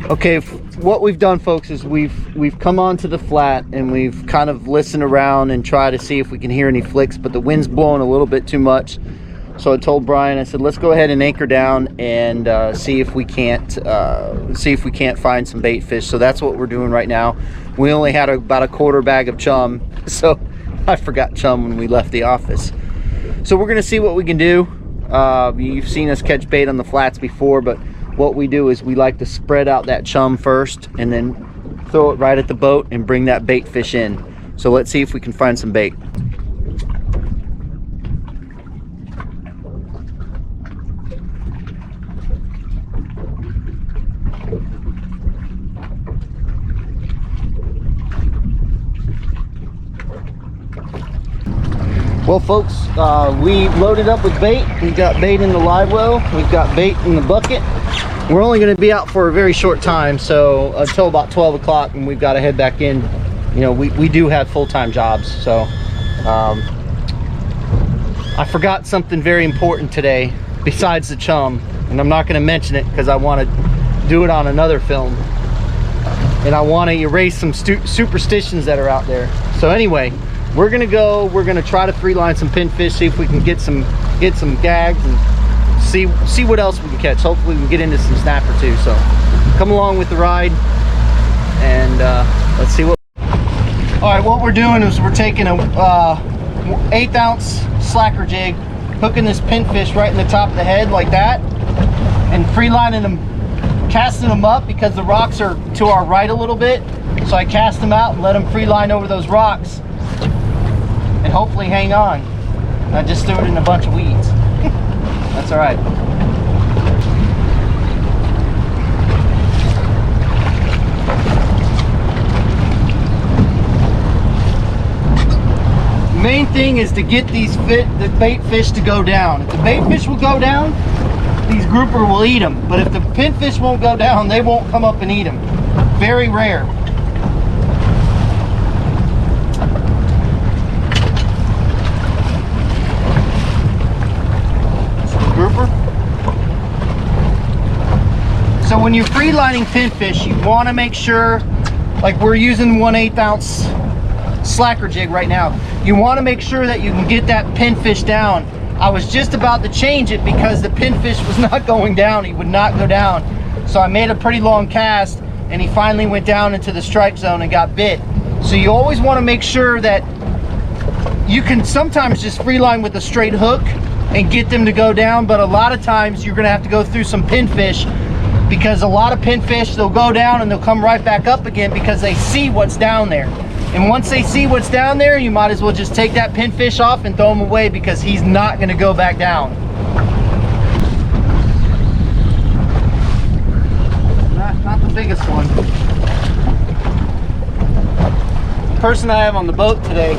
Okay, what we've done, folks, is we've come onto the flat and we've kind of listened around and try to see if we can hear any flicks, but the wind's blowing a little bit too much. So I told Brian, I said, let's go ahead and anchor down and see if we can't find some bait fish. So that's what we're doing right now. We only had about a quarter bag of chum, so I forgot chum when we left the office. So we're gonna see what we can do. You've seen us catch bait on the flats before, but what we do is we like to spread out that chum first and then throw it right at the boat and bring that bait fish in. So let's see if we can find some bait. Well, folks, we loaded up with bait. We've got bait in the live well. We've got bait in the bucket. We're only going to be out for a very short time, so until about 12 o'clock, and we've got to head back in. You know, we do have full-time jobs, so I forgot something very important today besides the chum, and I'm not going to mention it because I want to do it on another film, and I want to erase some superstitions that are out there. So anyway, we're gonna try to free line some pinfish, see if we can get some gags and see what else we can catch. Hopefully we can get into some snapper too. So come along with the ride and let's see what. All right, what we're doing is we're taking a 1/8 ounce slacker jig, hooking this pinfish right in the top of the head like that, and free lining them, casting them up because the rocks are to our right a little bit. So I cast them out and let them free line over those rocks and hopefully hang on. I just threw it in a bunch of weeds. That's all right. The main thing is to get the bait fish to go down. If the bait fish will go down, these grouper will eat them. But if the pinfish won't go down, they won't come up and eat them. Very rare. Grouper. So when you're free lining pinfish, you want to make sure, like we're using 1/8 ounce slacker jig right now, you want to make sure that you can get that pinfish down. I was just about to change it because the pinfish was not going down. He would not go down. So I made a pretty long cast and he finally went down into the strike zone and got bit. So you always want to make sure that you can sometimes just free line with a straight hook and get them to go down, but a lot of times you're gonna have to go through some pinfish, because a lot of pinfish, they'll go down and they'll come right back up again because they see what's down there. And once they see what's down there, you might as well just take that pinfish off and throw him away because he's not gonna go back down. Not the biggest one. The person I have on the boat today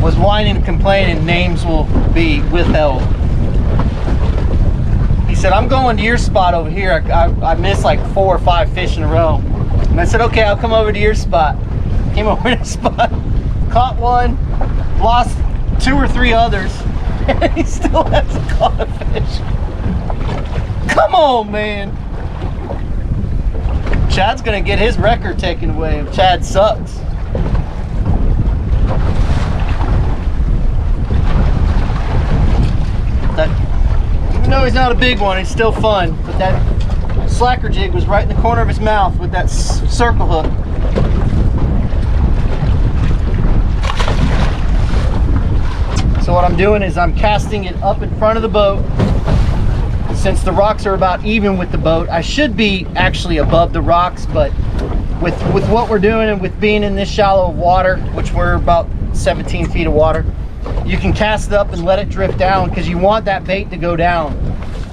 was whining and complaining names will be withheld. He said, I'm going to your spot over here. I missed like 4 or 5 fish in a row. And I said, okay, I'll come over to your spot. Came over to his spot, caught one, lost 2 or 3 others, and he still hasn't caught a fish. Come on, man. Chad's gonna get his record taken away if Chad sucks. Even though he's not a big one, it's still fun. But that slacker jig was right in the corner of his mouth with that circle hook. So what I'm doing is I'm casting it up in front of the boat. Since the rocks are about even with the boat, I should be actually above the rocks, but with what we're doing and with being in this shallow of water, which we're about 17 feet of water, you can cast it up and let it drift down because you want that bait to go down.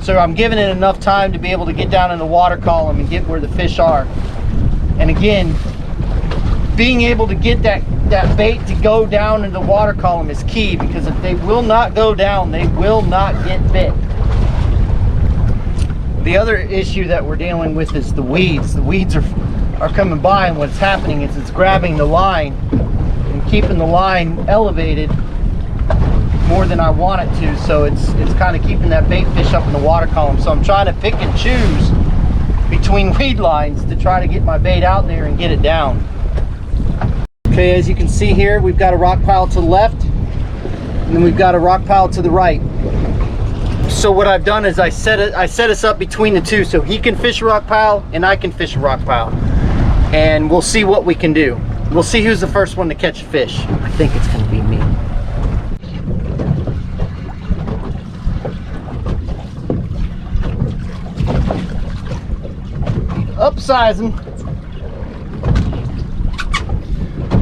So I'm giving it enough time to be able to get down in the water column and get where the fish are. And again, being able to get that that bait to go down in the water column is key, because if they will not go down, they will not get bit. The other issue that we're dealing with is the weeds. The weeds are coming by, and what's happening is it's grabbing the line and keeping the line elevated more than I want it to, so it's kind of keeping that bait fish up in the water column. So I'm trying to pick and choose between weed lines to try to get my bait out there and get it down. Okay, as you can see here, we've got a rock pile to the left, and then we've got a rock pile to the right. So what I've done is I set us up between the two, so he can fish a rock pile and I can fish a rock pile, and we'll see what we can do. We'll see who's the first one to catch a fish. I think it's going to be me. Upsize them.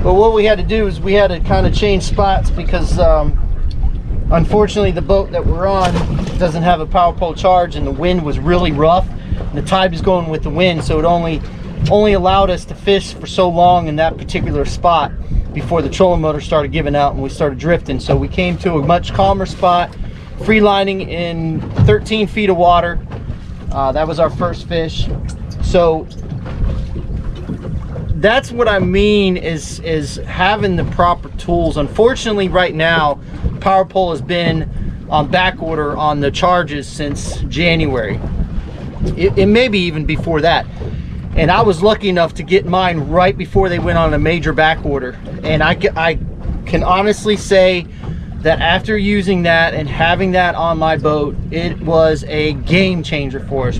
But what we had to do is we had to kind of change spots, because unfortunately the boat that we're on doesn't have a power pole charge, and the wind was really rough and the tide was going with the wind, so it only allowed us to fish for so long in that particular spot before the trolling motor started giving out and we started drifting. So we came to a much calmer spot, free lining in 13 feet of water. That was our first fish. So that's what I mean is having the proper tools. Unfortunately, right now, power pole has been on back order on the charges since January. It may be even before that. And I was lucky enough to get mine right before they went on a major back order. And I can honestly say that after using that and having that on my boat, it was a game changer for us.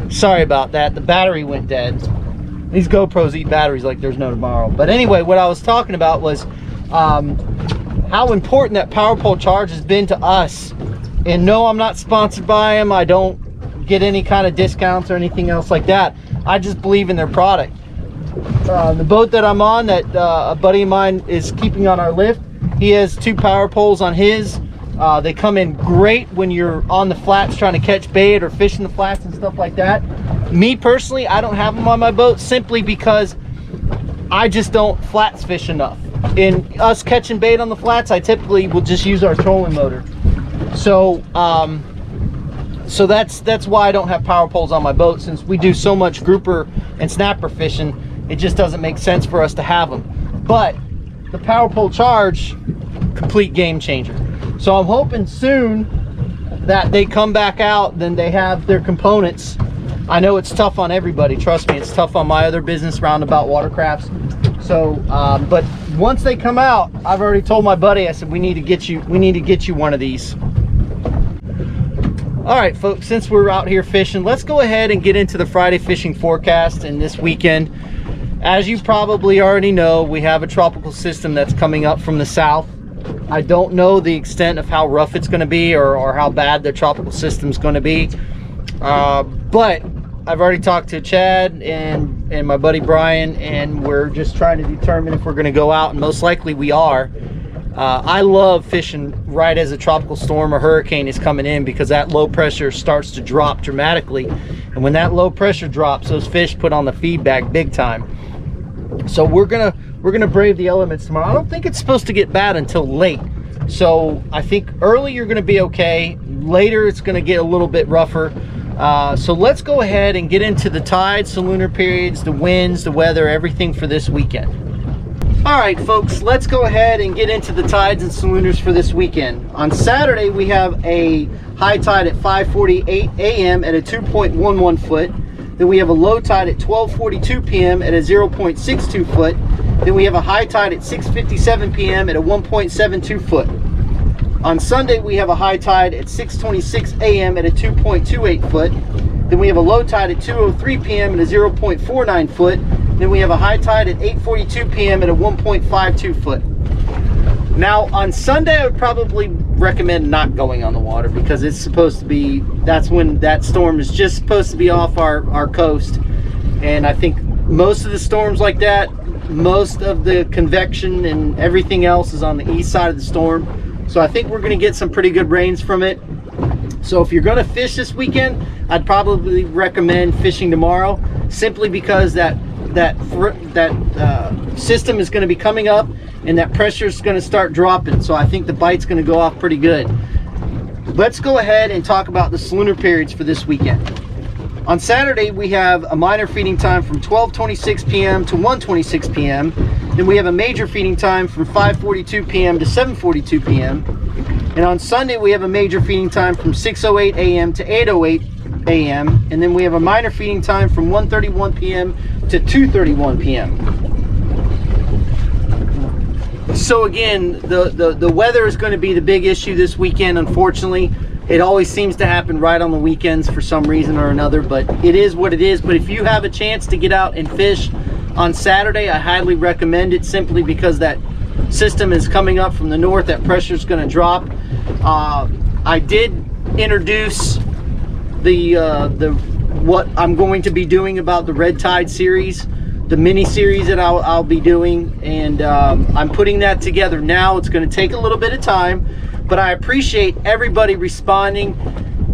Sorry about that, the battery went dead. These GoPros eat batteries like there's no tomorrow. But anyway, what I was talking about was how important that power pole charge has been to us. And no, I'm not sponsored by them. I don't get any kind of discounts or anything else like that. I just believe in their product. The boat that I'm on, that a buddy of mine is keeping on our lift, he has 2 power poles on his. They come in great when you're on the flats trying to catch bait or fishing the flats and stuff like that. Me personally, I don't have them on my boat simply because I just don't flats fish enough. In us catching bait on the flats, I typically will just use our trolling motor. So so that's why I don't have power poles on my boat, since we do so much grouper and snapper fishing. It just doesn't make sense for us to have them. But the power pole charge, complete game changer. So I'm hoping soon that they come back out, then they have their components. I know it's tough on everybody, trust me, it's tough on my other business, Roundabout Watercrafts. So but once they come out, I've already told my buddy, I said we need to get you one of these. All right, folks, since we're out here fishing, let's go ahead and get into the Friday fishing forecast and this weekend. As you probably already know, we have a tropical system that's coming up from the south. I don't know the extent of how rough it's going to be or how bad the tropical system's going to be. But I've already talked to Chad and my buddy Brian, and we're just trying to determine if we're going to go out, and most likely we are. I love fishing right as a tropical storm or hurricane is coming in, because that low pressure starts to drop dramatically. And when that low pressure drops, those fish put on the feedback big time. So we're gonna brave the elements tomorrow. I don't think it's supposed to get bad until late. So I think early you're gonna be okay. Later it's gonna get a little bit rougher. So let's go ahead and get into the tides, Salooner periods, the winds, the weather, everything for this weekend. All right, folks, let's go ahead and get into the tides and Salooners for this weekend. On Saturday, we have a high tide at 5:48 a.m. at a 2.11 foot. Then we have a low tide at 12:42 p.m. at a 0.62 foot. Then we have a high tide at 6:57 p.m. at a 1.72 foot. On Sunday, we have a high tide at 6:26 a.m. at a 2.28 foot. Then we have a low tide at 2:03 p.m. at a 0.49 foot. Then we have a high tide at 8:42 p.m. at a 1.52 foot. Now on Sunday, I would probably recommend not going on the water, because it's supposed to be, that's when that storm is just supposed to be off our coast. And I think most of the storms like that, most of the convection and everything else is on the east side of the storm. So I think we're going to get some pretty good rains from it. So if you're going to fish this weekend, I'd probably recommend fishing tomorrow, simply because that system is going to be coming up, and that pressure is going to start dropping. So I think the bite's going to go off pretty good. Let's go ahead and talk about the Salooner periods for this weekend. On Saturday, we have a minor feeding time from 12:26 p.m. to 1:26 p.m. Then we have a major feeding time from 5:42 p.m. to 7:42 p.m. And on Sunday, we have a major feeding time from 6:08 a.m. to 8:08 a.m. And then we have a minor feeding time from 1:31 p.m. to 2:31 p.m. So again, the weather is going to be the big issue this weekend, unfortunately. It always seems to happen right on the weekends for some reason or another, but it is what it is. But if you have a chance to get out and fish on Saturday, I highly recommend it, simply because that system is coming up from the north. That pressure is going to drop. I did introduce what I'm going to be doing about the Red Tide series, the mini series that I'll be doing, and I'm putting that together now. It's going to take a little bit of time, but I appreciate everybody responding.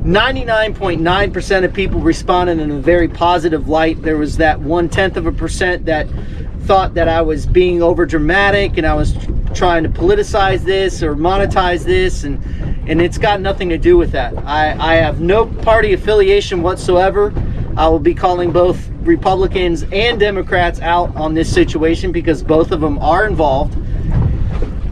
99.9% of people responded in a very positive light. There was that 0.1% that thought that I was being over dramatic and I was trying to politicize this or monetize this, and it's got nothing to do with that. I have no party affiliation whatsoever. I will be calling both Republicans and Democrats out on this situation, because both of them are involved.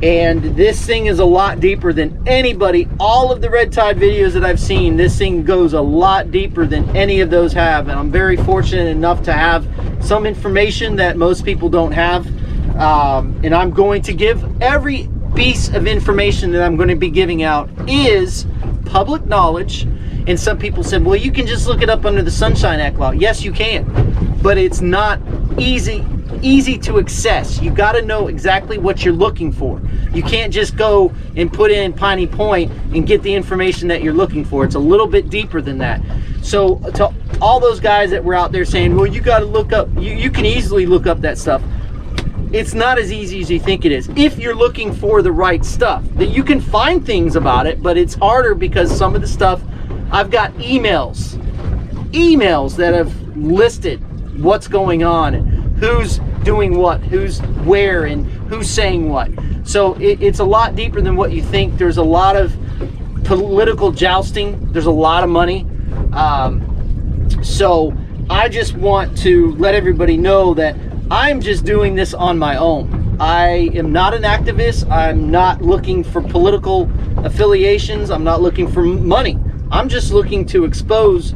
And this thing is a lot deeper than anybody. All of the Red Tide videos that I've seen, this thing goes a lot deeper than any of those have. And I'm very fortunate enough to have some information that most people don't have. And I'm going to give every piece of information that I'm going to be giving out is public knowledge. And some people said, well, you can just look it up under the Sunshine Act law. Yes, you can, but it's not easy to access. You got to know exactly what you're looking for. You can't just go and put in Piney Point and get the information that you're looking for. It's a little bit deeper than that. So to all those guys that were out there saying, well, you got to look up, you can easily look up that stuff. It's not as easy as you think it is. If you're looking for the right stuff, that you can find things about it, but it's harder because some of the stuff, I've got emails that have listed what's going on, who's doing what, who's where, and who's saying what. So it's a lot deeper than what you think. There's a lot of political jousting. There's a lot of money. So I just want to let everybody know that I'm just doing this on my own. I am not an activist. I'm not looking for political affiliations. I'm not looking for money. I'm just looking to expose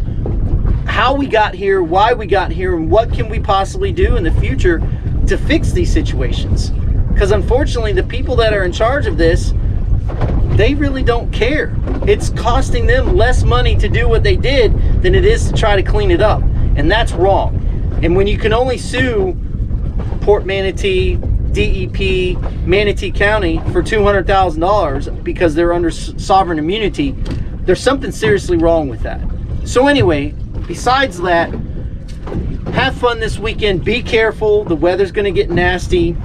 how we got here, why we got here, and what can we possibly do in the future to fix these situations. Because unfortunately, the people that are in charge of this, they really don't care. It's costing them less money to do what they did than it is to try to clean it up. And that's wrong. And when you can only sue Port Manatee, DEP, Manatee County for $200,000 because they're under sovereign immunity, there's something seriously wrong with that. So anyway, besides that, have fun this weekend. Be careful. The weather's going to get nasty.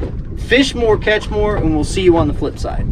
Fish more, catch more, and we'll see you on the flip side.